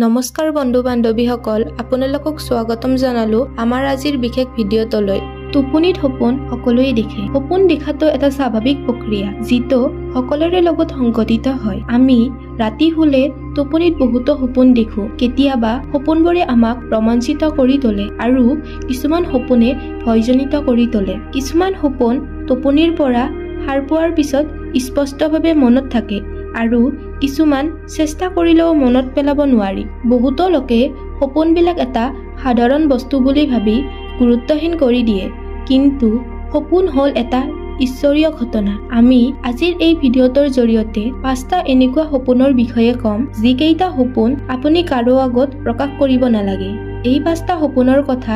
নমস্কাৰ বন্ধু বান্ধৱীসকল, আপোনালোকক স্বাগতম জনালো আমাৰ আজিৰ বিশেষ ভিডিঅ'টোলৈ। টোপনিত সপোন সকলোৱে দেখে। সপোন দেখাটো এটা স্বাভাৱিক প্ৰক্ৰিয়া, যিটো সকলোৰে লগত সংঘটিত হয়। আমি ৰাতি শুলে টোপনিত বহুতো সপোন দেখো। কেতিয়াবা সপোনবোৰে আমাক ৰোমাঞ্চিত কৰি তোলে আৰু কিছুমান সপোনে ভয়জনিত কৰি তোলে। কিছুমান সপোন টোপনিৰ পৰা সাৰ পোৱাৰ পিছত স্পষ্টভাৱে মনত থাকে আৰু কিছুমান চেষ্টা কৰিলেও মনত পেলাব নোৱাৰি। বহুতো লোকে সপোনবিলাক এটা সাধাৰণ বস্তু বুলি ভাবি গুৰুত্বহীন কৰি দিয়ে, কিন্তু সপোন হ'ল এটা ঈশ্বৰীয় ঘটনা। আমি আজিৰ এই ভিডিঅ'টোৰ জৰিয়তে 5টা এনেকুৱা সপোনৰ বিষয়ে ক'ম, যিকেইটা সপোন আপুনি কাৰো আগত প্ৰকাশ কৰিব নালাগে। এই 5টা সপোনৰ কথা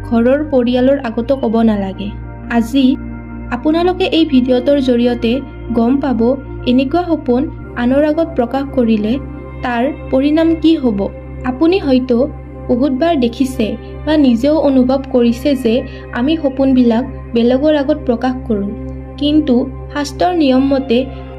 ঘৰৰ পৰিয়ালৰ আগতো ক'ব নালাগে। আজি আপোনালোকে এই ভিডিঅ'টোৰ জৰিয়তে গম পাব এনেকুৱা সপোন আনৰ আগত প্ৰকাশ কৰিলে তাৰ পৰিণাম কি হ'ব। আপুনি হয়তো বহুতবাৰ দেখিছে বা নিজেও অনুভৱ কৰিছে যে আমি সপোনবিলাক বেলেগৰ আগত প্ৰকাশ কৰোঁ, কিন্তু শাস্ত্ৰৰ নিয়ম মতে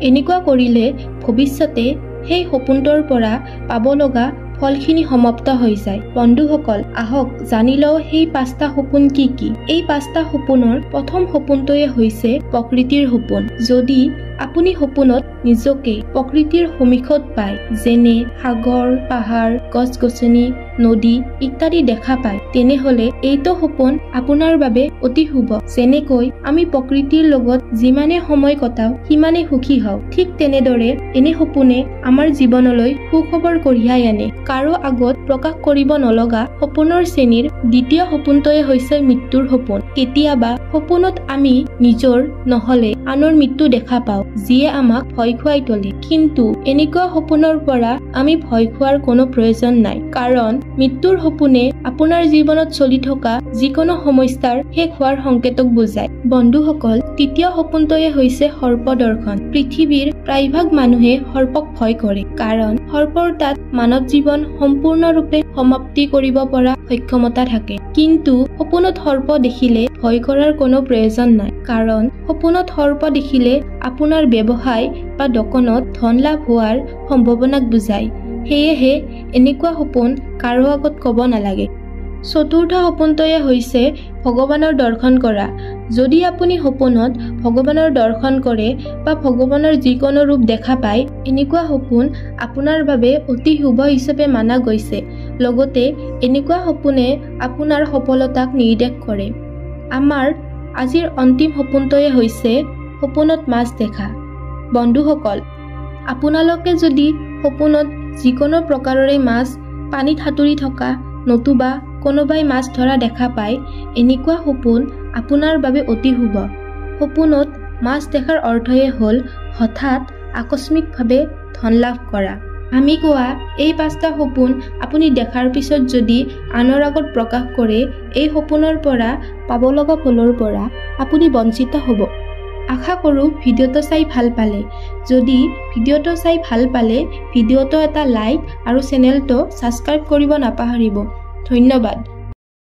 এনেকুৱা কৰিলে ভৱিষ্যতে সেই সপোনটোৰ পৰা পাব লগা ফলখিনি সমাপ্ত হৈ যায়। বন্ধুসকল, আহক জানি লওঁ সেই 5টা সপোন কি কি। এই 5টা সপোনৰ প্ৰথম সপোনটোৱে হৈছে প্ৰকৃতিৰ সপোন। যদি আপুনি সপোনত নিজকে প্ৰকৃতিৰ সমীপত পায়, যেনে সাগৰ, পাহাৰ, গছ-গছনি, নদী ইত্যাদি দেখা পায়, তেনেহলে এইটো সপোন আপোনাৰ বাবে অতি শুভ। যেনেকৈ আমি প্ৰকৃতিৰ লগত যিমানে সময় কটাও সিমানে সুখী হওঁ, ঠিক তেনেদৰে এনে সপোনে আমাৰ জীৱনলৈ সুখবৰ কঢ়িয়াই আনে। কাৰো আগত প্ৰকাশ কৰিব নলগা সপোনৰ শ্ৰেণীৰ দ্বিতীয় সপোনটোৱে হৈছে মৃত্যুৰ সপোন। কেতিয়াবা সপোনত আমি নিজৰ নহলে আনৰ মৃত্যু দেখা পাওঁ, যিয়ে আমাক ভয় খুৱাই তোলে। কিন্তু এনেকুৱা সপোনৰ পৰা আমি ভয় খোৱাৰ কোনো প্ৰয়োজন নাই, কাৰণ মৃত্যুৰ সপোনে আপোনাৰ জীৱনত চলি থকা যিকোনো সমস্যাৰ শেষ হোৱাৰ সংকেতক বুজায়। বন্ধুসকল, তৃতীয় সপোনটোৱে হৈছে সৰ্প দৰ্শন। পৃথিৱীৰ প্ৰায়ভাগ মানুহে সৰ্পক ভয় কৰে, কাৰণ সৰ্পৰ তাত মানৱ জীৱন সম্পূৰ্ণৰূপে সমাপ্তি কৰিব পৰা সক্ষমতা থাকে। কিন্তু সপোনত সৰ্প দেখিলে ভয় কৰাৰ কোনো প্ৰয়োজন নাই, কাৰণ সপোনত সৰ্প দেখিলে আপোনাৰ ব্যৱসায় বা দোকানত ধন লাভ হোৱাৰ সম্ভাৱনাক বুজায়। সেয়েহে এনেকুৱা সপোন কাৰো আগত ক'ব নালাগে। চতুৰ্থ সপোনটোৱে হৈছে ভগৱানৰ দৰ্শন কৰা। যদি আপুনি সপোনত ভগৱানৰ দৰ্শন কৰে বা ভগৱানৰ যিকোনো ৰূপ দেখা পায়, এনেকুৱা সপোন আপোনাৰ বাবে অতি শুভ হিচাপে মানা গৈছে। লগতে এনেকুৱা সপোনে আপোনাৰ সফলতাক নিৰ্দেশ কৰে। আমাৰ আজিৰ অন্তিম সপোনটোৱে হৈছে সপোনত মাছ দেখা। বন্ধুসকল, আপোনালোকে যদি সপোনত যিকোনো প্ৰকাৰৰে মাছ পানীত সাঁতুৰি থকা নতুবা কোনোবাই মাছ ধৰা দেখা পায়, এনেকুৱা সপোন আপোনাৰ বাবে অতি শুভ। সপোনত মাছ দেখাৰ অৰ্থয়ে হ'ল হঠাৎ আকস্মিকভাৱে ধন লাভ কৰা। আমি কোৱা এই 5টা সপোন আপুনি দেখাৰ পিছত যদি আনৰ আগত প্ৰকাশ কৰে, এই সপোনৰ পৰা পাব লগা ফলৰ পৰা আপুনি বঞ্চিত হ'ব। আশা কৰোঁ ভিডিঅ'টো চাই ভাল পালে। যদি ভিডিঅ'টো চাই ভাল পালে ভিডিঅ'টো এটা লাইক আৰু চেনেলটো ছাবস্ক্ৰাইব কৰিব নাপাহৰিব। ধন্যবাদ।